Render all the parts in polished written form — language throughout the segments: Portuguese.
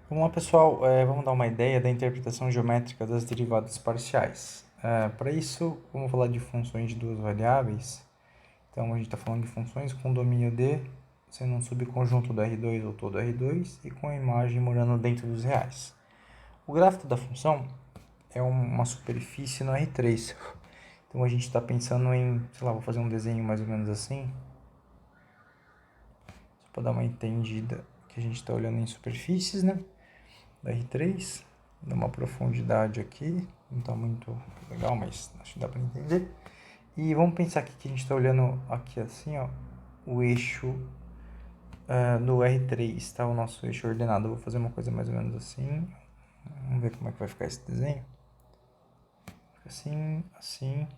Vamos lá, pessoal. Vamos dar uma ideia da interpretação geométrica das derivadas parciais. Para isso, vamos falar de funções de duas variáveis. Então, a gente está falando de funções com domínio D sendo um subconjunto do R2 ou todo R2 e com a imagem morando dentro dos reais. O gráfico da função é uma superfície no R3. Então, a gente está pensando em, sei lá, vou fazer um desenho mais ou menos assim, só para dar uma entendida que a gente está olhando em superfícies, né? Da R3, dá uma profundidade aqui, não está muito legal, mas acho que dá para entender. E vamos pensar aqui que a gente está olhando aqui assim, ó, o eixo no R3, tá? O nosso eixo ordenado. Eu vou fazer uma coisa mais ou menos assim. Vamos ver como é que vai ficar esse desenho. Fica assim, assim.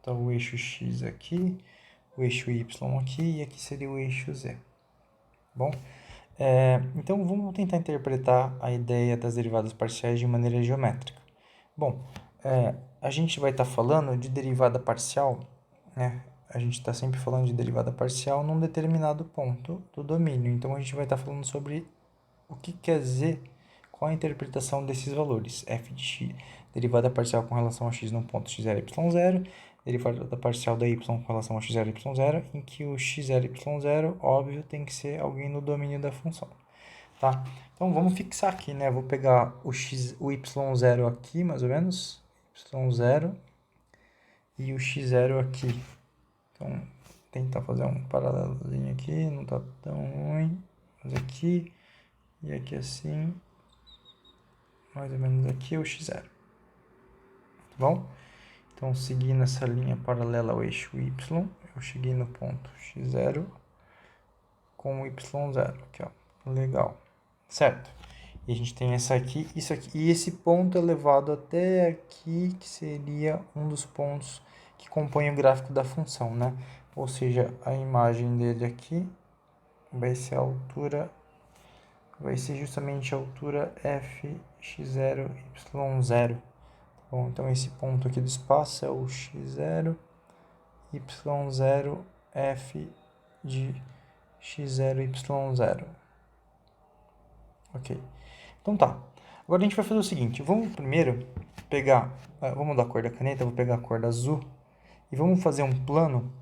Tá o eixo X aqui, o eixo Y aqui e aqui seria o eixo Z. Bom, então vamos tentar interpretar a ideia das derivadas parciais de maneira geométrica. Bom, a gente vai estar falando de derivada parcial, né? A gente está sempre falando de derivada parcial num determinado ponto do domínio. Então, a gente vai estar falando sobre o que quer dizer, qual a interpretação desses valores. F de x, derivada parcial com relação a x no ponto x0, y0, derivada parcial da y com relação a x0, y0, em que o x0, y0, óbvio, tem que ser alguém no domínio da função. Tá? Então, vamos fixar aqui, né? Vou pegar o y0 aqui, mais ou menos, y0, e o x0 aqui. Então, tentar fazer um paralelozinho aqui, não tá tão ruim. Mas aqui, e aqui assim, mais ou menos aqui é o x0. Tá bom? Então, seguindo essa linha paralela ao eixo y, eu cheguei no ponto x0 com o y0 aqui, ó. Legal. Certo? E a gente tem essa aqui, isso aqui. E esse ponto é levado até aqui, que seria um dos pontos que compõem o gráfico da função, né? Ou seja, a imagem dele aqui vai ser a altura, vai ser justamente a altura fx0, y0. Bom, então esse ponto aqui do espaço é o x0, y0, f de x0, y0. Ok. Então tá. Agora a gente vai fazer o seguinte. Vamos primeiro pegar... vamos mudar a cor da caneta. Eu vou pegar a cor da azul. E vamos fazer um plano.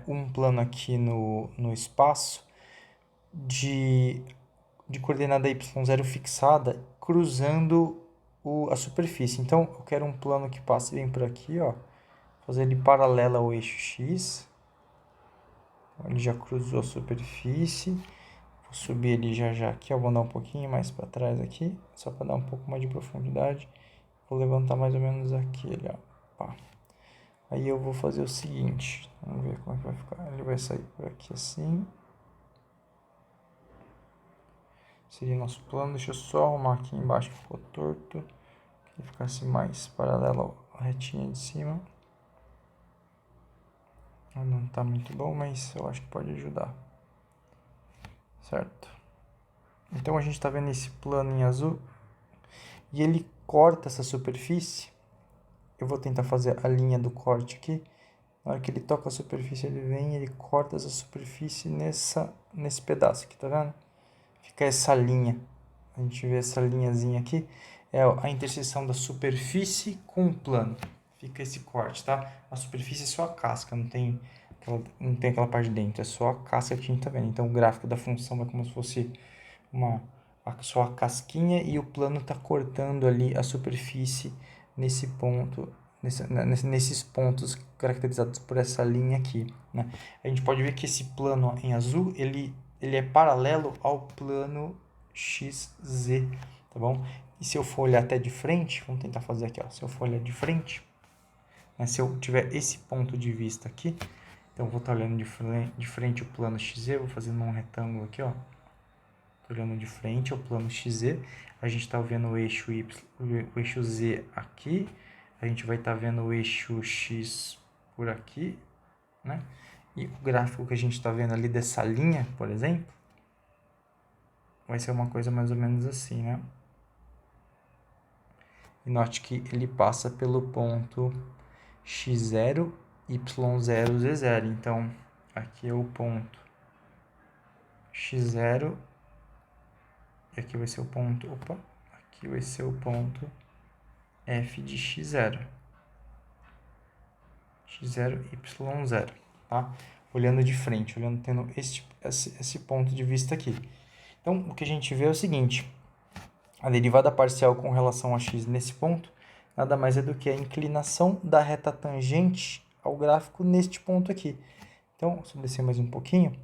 Um plano aqui no espaço de coordenada y0 fixada cruzando a superfície. Então, eu quero um plano que passe bem por aqui, ó. Fazer ele paralelo ao eixo x. Então, ele já cruzou a superfície. Vou subir ele já aqui, ó. Vou dar um pouquinho mais para trás aqui, só para dar um pouco mais de profundidade. Vou levantar mais ou menos aqui, ó. Pá. Aí eu vou fazer o seguinte. Vamos ver como é que vai ficar. Ele vai sair por aqui assim. Seria nosso plano. Deixa eu só arrumar aqui embaixo que ficou torto. Que ficasse mais paralelo à retinha de cima. Não está muito bom, mas eu acho que pode ajudar. Certo? Então a gente está vendo esse plano em azul. E ele corta essa superfície. Eu vou tentar fazer a linha do corte aqui. Na hora que ele toca a superfície, ele vem e ele corta essa superfície nesse pedaço aqui, tá vendo? Fica essa linha. A gente vê essa linhazinha aqui. É a interseção da superfície com o plano. Fica esse corte, tá? A superfície é só a casca, não tem aquela parte de dentro. É só a casca que a gente tá vendo. Então, o gráfico da função é como se fosse só a casquinha e o plano tá cortando ali a superfície nesse ponto, nesses pontos caracterizados por essa linha aqui, né? A gente pode ver que esse plano em azul, ele é paralelo ao plano XZ, tá bom? E se eu for olhar até de frente, vamos tentar fazer aqui, ó. Se eu for olhar de frente, né, se eu tiver esse ponto de vista aqui, então eu vou estar olhando de frente o plano XZ, vou fazendo um retângulo aqui, ó. Tô olhando de frente ao plano XZ, a gente está vendo o eixo Y, o eixo Z aqui, a gente vai estar vendo o eixo X por aqui, né? E o gráfico que a gente está vendo ali dessa linha, por exemplo, vai ser uma coisa mais ou menos assim, né? E note que ele passa pelo ponto x0, y0, z0. Então, aqui é o ponto x0, E aqui vai ser o ponto, aqui vai ser o ponto f de x0. x0, y0, tá? Olhando de frente, tendo esse ponto de vista aqui. Então, o que a gente vê é o seguinte, a derivada parcial com relação a x nesse ponto, nada mais é do que a inclinação da reta tangente ao gráfico neste ponto aqui. Então, se eu descer mais um pouquinho,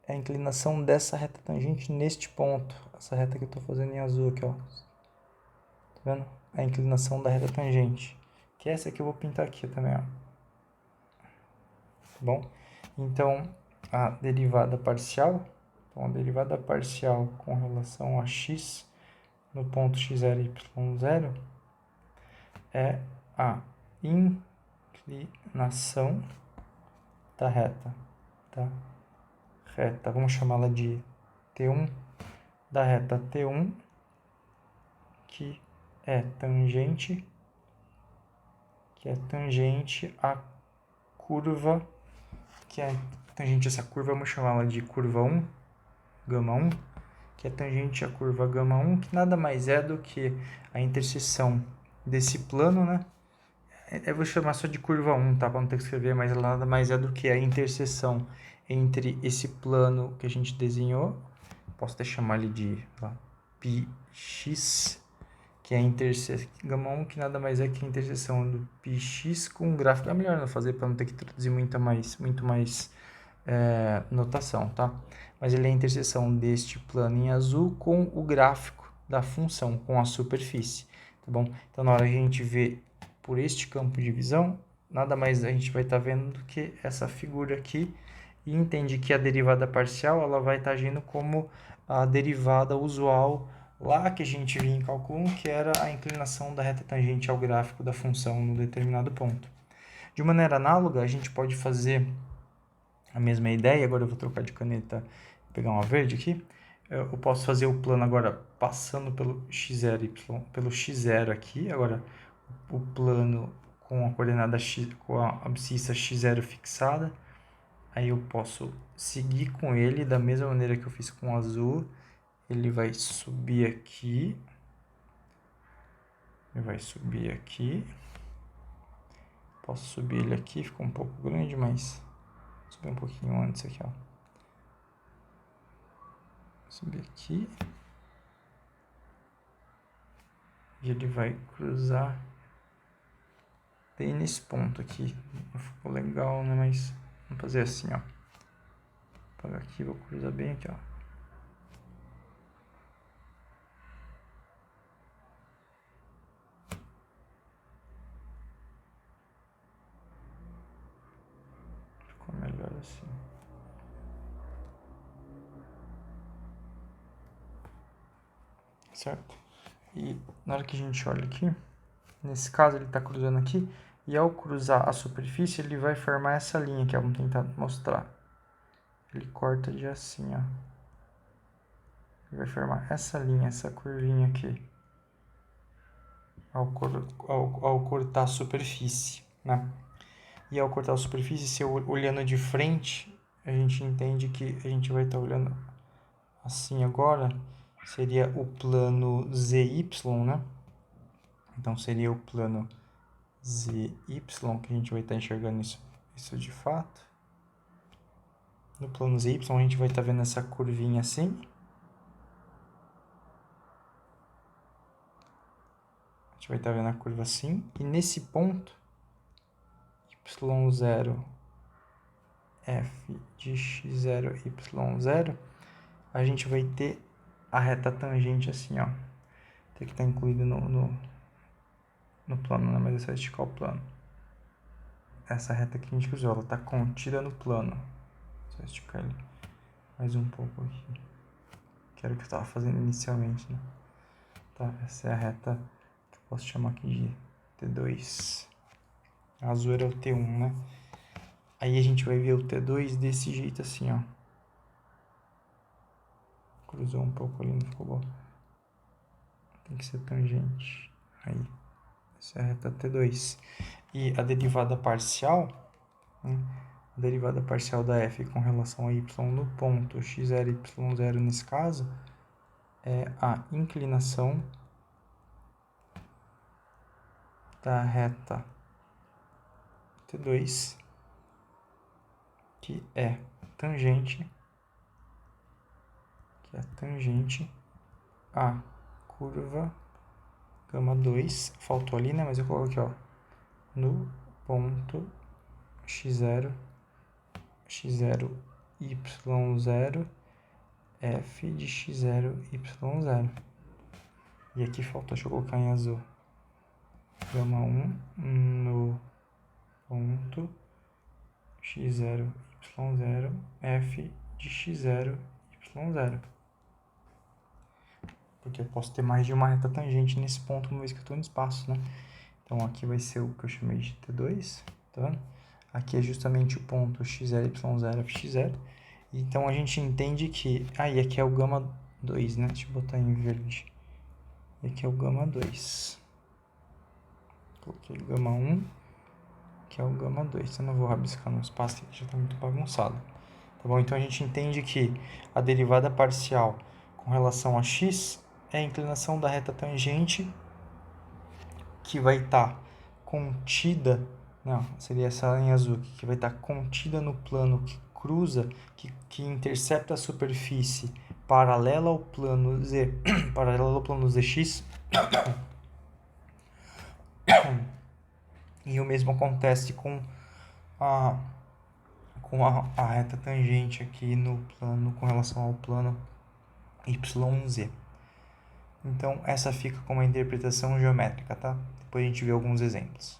é a inclinação dessa reta tangente neste ponto. Essa reta que eu estou fazendo em azul aqui, ó. Tá vendo? A inclinação da reta tangente. Que é essa que eu vou pintar aqui também, ó. Tá bom? Então, a derivada parcial, a derivada parcial com relação a x no ponto x0 e y0 é a inclinação da reta, tá? Reta, vamos chamá-la de T1, da reta T1, que é tangente à curva, que é tangente a essa curva, vamos chamá-la de curva 1, gama 1, que é tangente à curva gama 1, que nada mais é do que a interseção desse plano, né? Eu vou chamar só de curva 1, tá? Para não ter que escrever, mas ela nada mais é do que a interseção entre esse plano que a gente desenhou, posso até chamar ele de πx, que é a interseção, gama 1, que nada mais é que a interseção do πx com o gráfico. É melhor não fazer para não ter que traduzir muito mais notação, tá? Mas ele é a interseção deste plano em azul com o gráfico da função, com a superfície, tá bom? Então, na hora que a gente vê por este campo de visão, nada mais a gente vai estar vendo do que essa figura aqui, e entende que a derivada parcial ela vai estar agindo como a derivada usual lá que a gente viu em cálculo 1, que era a inclinação da reta tangente ao gráfico da função no determinado ponto. De maneira análoga, a gente pode fazer a mesma ideia. Agora eu vou trocar de caneta, pegar uma verde aqui. Eu posso fazer o plano agora passando pelo x0, pelo x0 aqui. Agora o plano com a coordenada x, com a abscissa x0 fixada. Aí eu posso seguir com ele da mesma maneira que eu fiz com o azul. Ele vai subir aqui. Posso subir ele aqui, ficou um pouco grande, mas subir um pouquinho antes aqui, ó. Subir aqui. E ele vai cruzar bem nesse ponto aqui. Não ficou legal, né? Mas vamos fazer assim, ó. Vou pegar aqui, vou cruzar bem aqui, ó. Ficou melhor assim. Certo? E na hora que a gente olha aqui, nesse caso ele está cruzando aqui, e ao cruzar a superfície ele vai formar essa linha aqui, ó. Vamos tentar mostrar. Ele corta de assim, ó. Ele vai formar essa linha, essa curvinha aqui. Ao cortar a superfície, né? E ao cortar a superfície, se eu olhando de frente, a gente entende que a gente vai estar olhando assim agora, seria o plano ZY, né? Então, seria o plano ZY, que a gente vai estar enxergando isso de fato. No plano ZY, a gente vai estar vendo essa curvinha assim. A gente vai estar vendo a curva assim. E nesse ponto, y0, f de x0, y0, a gente vai ter a reta tangente assim, ó. Tem que estar incluído no plano, né? Mas é só esticar o plano. Essa reta que a gente cruzou, ela está contida no plano. Só esticar ele mais um pouco aqui. Que era o que eu estava fazendo inicialmente, né? Tá, essa é a reta que eu posso chamar aqui de T2. A azul era o T1, né? Aí a gente vai ver o T2 desse jeito assim, ó. Cruzou um pouco ali, não ficou bom. Tem que ser tangente. Aí. Essa é a reta T2. E a derivada parcial, né? A derivada parcial da f com relação a y no ponto x0 e y0 nesse caso, é a inclinação da reta T2, que é tangente a curva gama 2, faltou ali, né? Mas eu coloquei, ó, no ponto x0, y0, f de x0, y0. E aqui falta, deixa eu colocar em azul, gama 1 no ponto x0, y0, f de x0, y0. Porque eu posso ter mais de uma reta tangente nesse ponto, uma vez que eu estou no espaço, né? Então, aqui vai ser o que eu chamei de T2, tá vendo? Aqui é justamente o ponto x0, y0, fx0. Então, a gente entende que... e aqui é o gama 2, né? Deixa eu botar em verde. E aqui é o gama 2. Coloquei o gama 1, que é o gama 2. Eu não vou rabiscar no espaço, que já está muito bagunçado. Tá bom? Então, a gente entende que a derivada parcial com relação a x é a inclinação da reta tangente, que vai estar contida, não, seria essa em azul, que vai estar contida no plano que cruza, que intercepta a superfície paralela ao plano z, paralela ao plano zx. E o mesmo acontece com a reta tangente aqui no plano, com relação ao plano YZ. Então, essa fica como uma interpretação geométrica, tá? Depois a gente vê alguns exemplos.